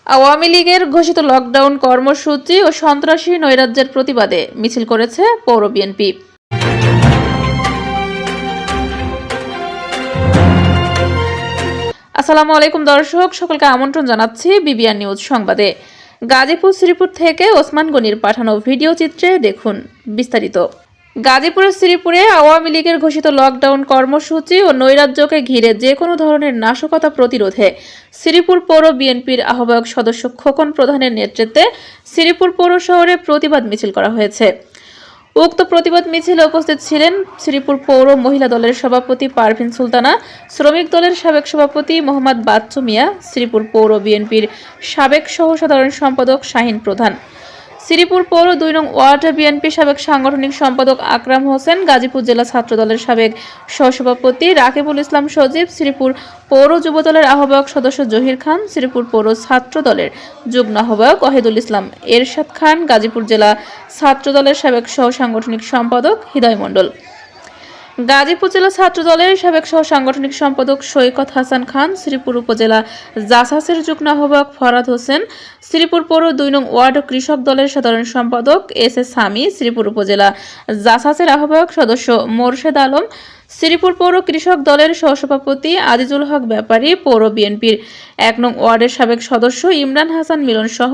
আওয়ামী লীগের ঘোষিত লকডাউন কর্মসূচি ও সন্ত্রাসী নৈরাজ্যের প্রতিবাদে মিছিল করেছে পৌর বিএনপি। আসসালামু আলাইকুম দর্শক, সকলকে আমন্ত্রণ জানাচ্ছি বিবিআর নিউজ সংবাদে। গাজীপুর শ্রীপুর থেকে ওসমান গনির পাঠানো ভিডিও চিত্রে দেখুন বিস্তারিত। গাজীপুরের শ্রীপুরে আওয়ামী লীগের ঘোষিত লকডাউন কর্মসূচি ও নৈরাজ্যকে ঘিরে যে কোনো ধরনের নাশকতা প্রতিরোধে শ্রীপুর পৌর বিএনপির আহ্বায়ক সদস্য খোকন প্রধানের নেতৃত্বে শ্রীপুর পৌর শহরে প্রতিবাদ মিছিল করা হয়েছে। উক্ত প্রতিবাদ মিছিলে উপস্থিত ছিলেন শ্রীপুর পৌর মহিলা দলের সভাপতি পারভিন সুলতানা, শ্রমিক দলের সাবেক সভাপতি মোহাম্মদ বাচ্চু মিয়া, শ্রীপুর পৌর বিএনপির সাবেক সহ সাধারণ সম্পাদক শাহিন প্রধান, শ্রীপুর পৌর ২ নং ওয়ার্ড বিএনপি সাবেক সাংগঠনিক সম্পাদক আকরাম হোসেন, গাজীপুর জেলা ছাত্র দলের সাবেক সহসভাপতি রাকিবুল ইসলাম সজীব, শ্রীপুর পৌর যুবদলের আহ্বায়ক সদস্য জহির খান, শ্রীপুর পৌর ছাত্র দলের যুগ্ম আহ্বায়ক ওয়াহিদুল ইসলাম এরশাদ খান, গাজীপুর জেলা ছাত্র দলের সাবেক সহ সাংগঠনিক সম্পাদক হৃদয় মণ্ডল, গাজীপুর জেলা ছাত্র দলের সাবেক সহ সাংগঠনিক সম্পাদক সৈকত হাসান খান, শ্রীপুর উপজেলা জাসাসের যুগ্ম আহ্বায়ক ফরাদ হোসেন, শ্রীপুর পৌর ২ নং ওয়ার্ড কৃষক দলের সাধারণ সম্পাদক এস এ সামি, শ্রীপুর উপজেলা জাসাসের আহ্বায়ক সদস্য মোরশেদ আলম, শ্রীপুর পৌর কৃষক দলের সহসভাপতি আজিজুল হক ব্যাপারী, পৌর বিএনপির ১ নং ওয়ার্ডের সাবেক সদস্য ইমরান হাসান মিলন সহ